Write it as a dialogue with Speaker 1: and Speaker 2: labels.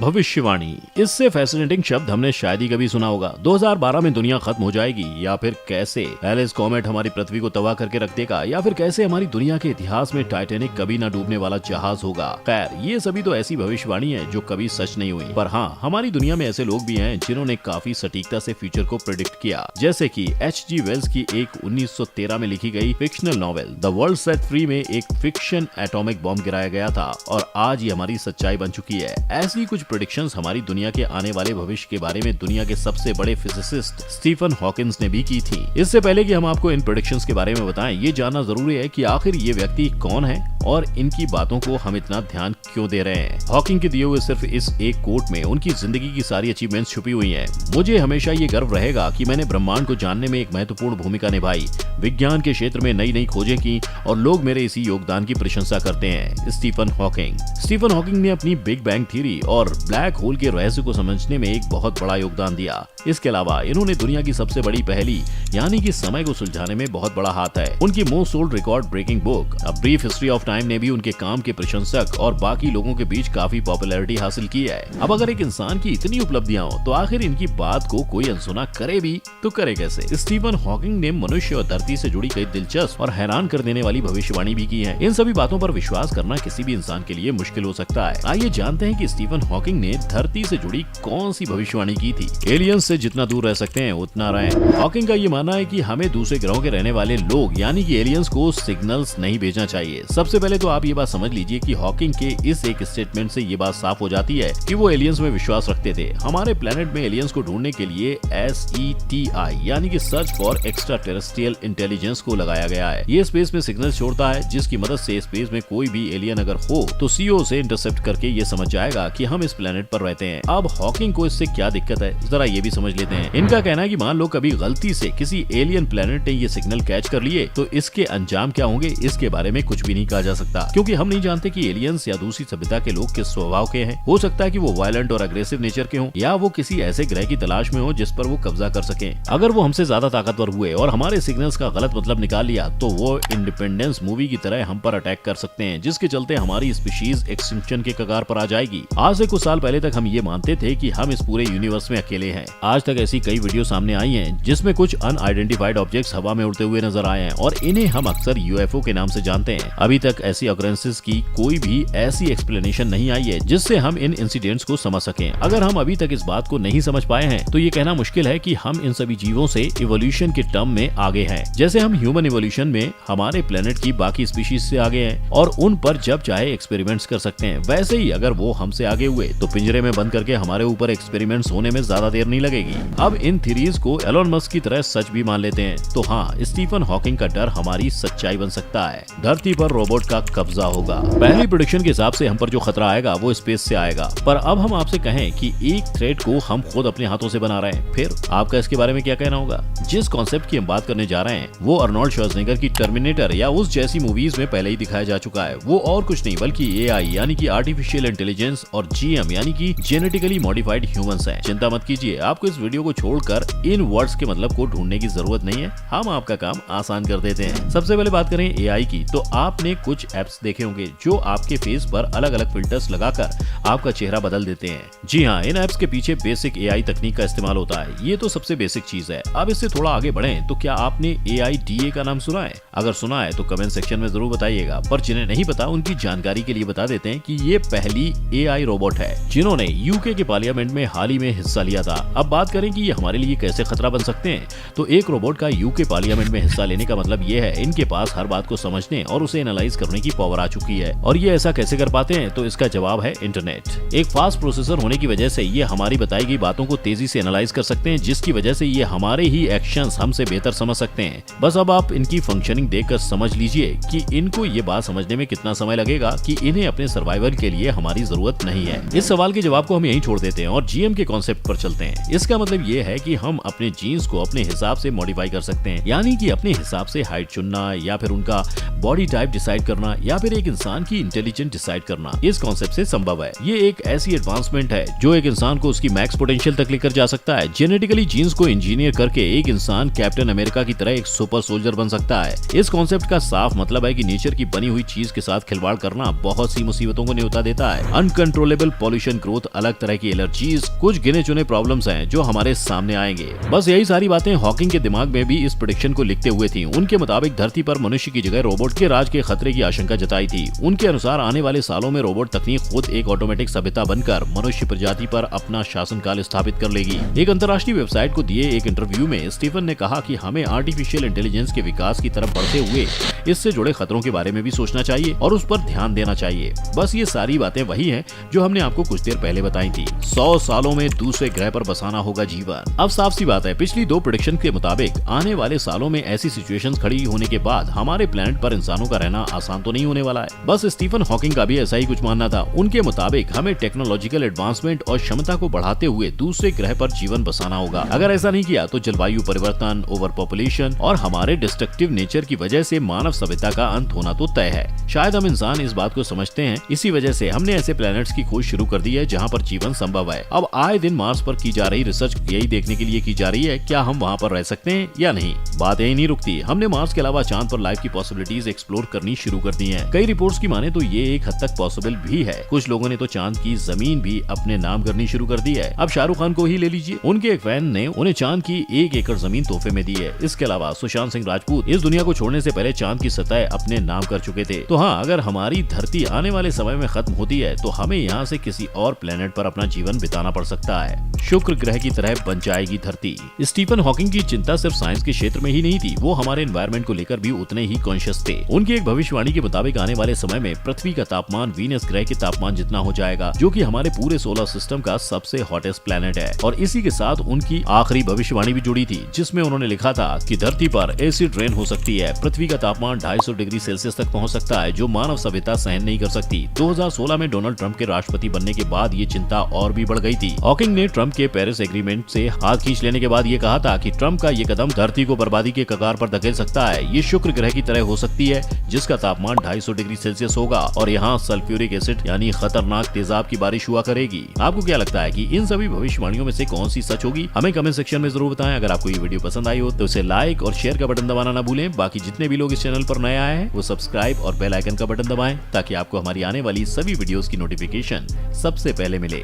Speaker 1: भविष्यवाणी, इससे फैसिनेटिंग शब्द हमने शायद ही कभी सुना होगा। 2012 में दुनिया खत्म हो जाएगी, या फिर कैसे एलिस कॉमेट हमारी पृथ्वी को तबाह करके रख देगा, या फिर कैसे हमारी दुनिया के इतिहास में टाइटैनिक कभी न डूबने वाला जहाज होगा। खैर, ये सभी तो ऐसी भविष्यवाणी है जो कभी सच नहीं हुई, पर हाँ, हमारी दुनिया में ऐसे लोग भी हैं जिन्होंने काफी सटीकता से फ्यूचर को प्रेडिक्ट किया। जैसे कि H.G. वेल्स की एक 1913 में लिखी गई fictional novel the world set free में एक फिक्शन एटॉमिक बॉम्ब गिराया गया था, और आज ये हमारी सच्चाई बन चुकी है। ऐसी कुछ प्रेडिक्शंस हमारी दुनिया के आने वाले भविष्य के बारे में दुनिया के सबसे बड़े फिजिसिस्ट स्टीफन हॉकिंस ने भी की थी। इससे पहले कि हम आपको इन प्रेडिक्शंस के बारे में बताएं, ये जानना जरूरी है कि आखिर ये व्यक्ति कौन है और इनकी बातों को हम इतना ध्यान क्यों दे रहे हैं। हॉकिंग के दिए हुए सिर्फ इस एक कोट में उनकी जिंदगी की सारी अचीवमेंट्स छुपी हुई हैं। मुझे हमेशा ये गर्व रहेगा कि मैंने ब्रह्मांड को जानने में एक महत्वपूर्ण भूमिका निभाई, विज्ञान के क्षेत्र में नई नई खोजें की, और लोग मेरे इसी योगदान की प्रशंसा करते हैं। स्टीफन हॉकिंग ने अपनी बिग बैंग थ्योरी और ब्लैक होल के रहस्य को समझने में एक बहुत बड़ा योगदान दिया। इसके अलावा इन्होंने दुनिया की सबसे बड़ी पहेली यानी कि समय को सुलझाने में बहुत बड़ा हाथ है। उनकी most sold record breaking book a brief history of time ने भी उनके काम के प्रशंसक और बाकी लोगों के बीच काफी पॉपुलैरिटी हासिल की है। अब अगर एक इंसान की इतनी उपलब्धियां हो तो आखिर इनकी बात को कोई अनसुना करे भी तो करे कैसे। स्टीफन हॉकिंग ने मनुष्य और धरती से जुड़ी कई दिलचस्प और हैरान कर देने वाली भविष्यवाणी भी की है। इन सभी बातों पर विश्वास करना किसी भी इंसान के लिए मुश्किल हो सकता है। आइए जानते हैं कि स्टीफन हॉकिंग ने धरती से जुड़ी कौन सी भविष्यवाणी की थी। एलियंस से जितना दूर रह सकते हैं उतना रहें। हॉकिंग का ये मानना है कि हमें दूसरे ग्रहों के रहने वाले लोग यानी कि एलियंस को सिग्नल्स नहीं भेजना चाहिए। सबसे पहले तो आप ये बात समझ लीजिए कि हॉकिंग के इस एक स्टेटमेंट से ये बात साफ हो जाती है कि वो एलियंस में विश्वास रखते थे। हमारे प्लेनेट में एलियंस को ढूंढने के लिए SETI यानी कि search for extra terrestrial intelligence को लगाया गया है। ये स्पेस में सिग्नल छोड़ता है जिसकी मदद से स्पेस में कोई भी एलियन अगर हो तो CO से इंटरसेप्ट करके ये समझ जाएगा कि हम इस प्लेनेट पर रहते हैं। अब हॉकिंग को इससे क्या दिक्कत है, जरा ये भी समझ लेते हैं। इनका कहना है कि मान लो कभी गलती से किसी एलियन प्लेनेट ने ये सिग्नल कैच कर लिए तो इसके अंजाम क्या होंगे इसके बारे में कुछ भी नहीं कहा जा सकता, क्योंकि हम नहीं जानते कि एलियंस या दूसरी सभ्यता के लोग किस स्वभाव के हैं। हो सकता है कि वो वायलेंट और अग्रेसिव नेचर के हों, या वो किसी ऐसे ग्रह की तलाश में हो जिस पर वो कब्जा कर सकें। अगर वो हमसे ज्यादा ताकतवर हुए और हमारे सिग्नल्स का गलत मतलब निकाल लिया तो वो इंडिपेंडेंस मूवी की तरह हम पर अटैक कर सकते हैं, जिसके चलते हमारी स्पीशीज एक्सटिंक्शन के कगार पर आ जाएगी। आज से कुछ साल पहले तक हम ये मानते थे कि हम इस पूरे यूनिवर्स में अकेले हैं। आज तक ऐसी कई वीडियो सामने आई हैं जिसमें कुछ अनआइडेंटिफाइड ऑब्जेक्ट्स हवा में उड़ते हुए नजर आए हैं, और इन्हें हम अक्सर UFO के नाम से जानते हैं। अभी तक ऐसी ऑकरेंसेस की कोई भी ऐसी एक्सप्लेनेशन नहीं आई है जिससे हम इन इंसिडेंट्स को समझ सकें। अगर हम अभी तक इस बात को नहीं समझ पाए हैं तो ये कहना मुश्किल है कि हम इन सभी जीवों से इवोल्यूशन के टर्म में आगे हैं। जैसे हम ह्यूमन इवोल्यूशन में हमारे प्लेनेट की बाकी स्पीशीज से आगे हैं और उन पर जब चाहे एक्सपेरिमेंट्स कर सकते हैं, वैसे ही अगर वो हमसे आगे हुए तो पिंजरे में बंद करके हमारे ऊपर एक्सपेरिमेंट्स होने में ज्यादा देर नहीं लगेगी। अब इन थ्योरीज को एलोन मस्क की तरह सच भी मान लेते हैं तो हाँ, स्टीफन हॉकिंग का डर हमारी सच्चाई बन सकता है। धरती पर रोबोट का कब्जा होगा। पहली प्रेडिक्शन के हिसाब से हम पर जो खतरा आएगा वो स्पेस से आएगा, पर अब हम आपसे कहें कि एक थ्रेट को हम खुद अपने हाथों से बना रहे हैं, फिर आपका इसके बारे में क्या कहना होगा। जिस कॉन्सेप्ट की हम बात करने जा रहे हैं वो अर्नोल्ड श्वार्ज़नेगर की टर्मिनेटर या उस जैसी मूवीज में पहले ही दिखाया जा चुका है। वो और कुछ नहीं बल्कि AI यानी कि आर्टिफिशियल इंटेलिजेंस और GM यानी कि जेनेटिकली मॉडिफाइड ह्यूमंस हैं। चिंता मत कीजिए, आपको इस वीडियो को छोड़कर इन वर्ड्स के मतलब को ढूंढने की जरूरत नहीं है, हम आपका काम आसान कर देते हैं। सबसे पहले बात करें AI की, तो आपने कुछ एप्स देखे होंगे जो आपके फेस पर अलग अलग फिल्टर्स लगाकर आपका चेहरा बदल देते हैं। जी हाँ, इन एप्स के पीछे बेसिक AI तकनीक का इस्तेमाल होता है। ये तो सबसे बेसिक चीज है। अब इससे थोड़ा आगे बढ़ें तो क्या आपने AIDA का नाम सुना है? अगर सुना है तो कमेंट सेक्शन में जरूर बताइएगा, पर जिन्हें नहीं पता उनकी जानकारी के लिए बता देते हैं कि ये पहली AI रोबोट है जिन्होंने UK के पार्लियामेंट में हाल ही में हिस्सा लिया था। अब बात करें कि ये हमारे लिए कैसे खतरा बन सकते हैं, तो एक रोबोट का UK पार्लियामेंट में हिस्सा लेने का मतलब ये है इनके पास हर बात को समझने और उसे एनालाइज करने की पावर आ चुकी है। और ये ऐसा कैसे कर पाते हैं, तो इसका जवाब है इंटरनेट। एक फास्ट प्रोसेसर होने की वजह से ये हमारी बताई गई बातों को तेजी से एनालाइज कर सकते हैं, जिसकी वजह से ये हमारे ही एक्शंस हमसे बेहतर समझ सकते हैं। बस अब आप इनकी फंक्शनिंग देखकर समझ लीजिए कि इनको ये बात समझने में कितना समय लगेगा कि इन्हें अपने सर्वाइवल के लिए हमारी जरूरत नहीं है। इस सवाल के जवाब को हम यहीं छोड़ देते हैं और GM के कॉन्सेप्ट पर चलते हैं। इसका मतलब ये है कि हम अपने जीन्स को अपने हिसाब से मॉडिफाई कर सकते हैं, यानी कि अपने हिसाब से हाइट चुनना या फिर उनका बॉडी टाइप डिसाइड करना या फिर एक इंसान की इंटेलिजेंट डिसाइड करना इस कॉन्सेप्ट से संभव है। ये एक ऐसी एडवांसमेंट है जो एक इंसान को उसकी मैक्स पोटेंशियल तक लेकर जा सकता है। जेनेटिकली जीन्स को इंजीनियर करके एक इंसान कैप्टन अमेरिका की तरह एक सुपर सोल्जर बन सकता है। इस कॉन्सेप्ट का साफ मतलब है कि नेचर की बनी हुई चीज के साथ खिलवाड़ करना बहुत सी मुसीबतों को न्योता देता है। अनकंट्रोलेबल पॉल्यूशन, ग्रोथ, अलग तरह की एलर्जीज, कुछ गिने चुने प्रॉब्लम्स हैं जो हमारे सामने आएंगे। बस यही सारी बातें हॉकिंग के दिमाग में भी इस प्रेडिक्शन को लिखते हुए थी। उनके मुताबिक धरती पर मनुष्य की जगह रोबोट के राज के खतरे की आशंका जताई थी। उनके अनुसार आने वाले सालों में रोबोट तकनीक खुद एक ऑटोमेटिक सभ्यता बनकर मनुष्य प्रजाति पर अपना शासनकाल स्थापित कर लेगी। एक अंतर्राष्ट्रीय वेबसाइट को दिए एक इंटरव्यू में स्टीफन ने कहा कि हमें आर्टिफिशियल इंटेलिजेंस के विकास की तरफ बढ़ते हुए इससे जुड़े खतरों के बारे में भी सोचना चाहिए और उस पर ध्यान देना चाहिए। बस ये सारी बातें वही हैं जो हमने आपको कुछ देर पहले बताई थी। 100 सालों में दूसरे ग्रह पर बसाना होगा जीवन। अब साफ सी बात है, पिछली 2 प्रेडिक्शन के मुताबिक आने वाले सालों में ऐसी सिचुएशंस खड़ी होने के बाद हमारे प्लेनेट पर इंसानों का रहना आसान तो नहीं होने वाला है। बस स्टीफन हॉकिंग का भी ऐसा ही कुछ मानना था। उनके मुताबिक हमें टेक्नोलॉजिकल एडवांसमेंट और क्षमता को बढ़ाते हुए दूसरे ग्रह पर जीवन बसाना होगा। अगर ऐसा नहीं किया तो जलवायु परिवर्तन, ओवर पॉपुलेशन और हमारे डिस्ट्रक्टिव नेचर की वजह से मानव सभ्यता का अंत होना तो तय है। शायद हम इंसान इस बात को समझते हैं, इसी वजह से हमने ऐसे प्लैनेट्स की खोज शुरू कर दी है जहां पर जीवन संभव है। अब आए दिन मार्स पर की जा रही रिसर्च यही देखने के लिए की जा रही है क्या हम वहां पर रह सकते हैं या नहीं। बात यही नहीं रुकती, हमने मार्स के अलावा चांद पर लाइफ की पॉसिबिलिटीज एक्सप्लोर करनी शुरू कर दी है। कई रिपोर्ट्स की माने तो ये एक हद तक पॉसिबल भी है। कुछ लोगों ने तो चांद की जमीन भी अपने नाम करनी शुरू कर दी है। अब शाहरुख खान को ही ले लीजिए, उनके एक फैन ने उन्हें चांद की 1 एकड़ जमीन तोहफे में दी है। इसके अलावा सुशांत सिंह राजपूत इस दुनिया को छोड़ने से पहले चांद की सतह अपने नाम कर चुके थे। तो हाँ, अगर हमारी धरती आने वाले समय में खत्म होती है तो हमें यहाँ से किसी और प्लेनेट पर अपना जीवन बिताना पड़ सकता है। शुक्र ग्रह की तरह बन जाएगी धरती। स्टीफन हॉकिंग की चिंता सिर्फ साइंस के क्षेत्र में ही नहीं थी, वो हमारे एनवायरनमेंट को लेकर भी उतने ही कॉन्शियस थे। उनकी एक भविष्यवाणी के मुताबिक आने वाले समय में पृथ्वी का तापमान वीनस ग्रह के तापमान जितना हो जाएगा, जो कि हमारे पूरे सोलर सिस्टम का सबसे हॉटेस्ट प्लेनेट है। और इसी के साथ उनकी आखिरी भविष्यवाणी भी जुड़ी थी, जिसमें उन्होंने लिखा था कि धरती पर एसिड रेन हो सकती है, पृथ्वी का तापमान 250 डिग्री सेल्सियस तक पहुंच सकता है, जो मानव सभ्यता सहन नहीं कर सकती। 2016 में डोनाल्ड ट्रंप के राष्ट्रपति बनने के बाद ये चिंता और भी बढ़ गई थी। हॉकिंग ने ट्रंप के पेरिस एग्रीमेंट से हाथ खींच लेने के बाद ये कहा था कि ट्रंप का ये कदम धरती को बर्बादी के कगार पर धकेल सकता है। ये शुक्र ग्रह की तरह हो सकती है, जिसका तापमान 250 डिग्री सेल्सियस होगा और यहाँ सल्फ्यूरिक एसिड यानी खतरनाक तेजाब की बारिश हुआ करेगी। आपको क्या लगता है कि इन सभी भविष्यवाणियों में से कौन सी सच होगी? हमें कमेंट सेक्शन में जरूर बताएं। अगर आपको ये वीडियो पसंद आई हो तो इसे लाइक और शेयर का बटन दबाना ना भूलें। बाकी जितने भी लोग इस चैनल पर नए आए हैं वो सब्सक्राइब और बेल आइकन का बटन दबाएं, ताकि आपको हमारी आने वाली सभी वीडियोस की नोटिफिकेशन सबसे पहले मिले।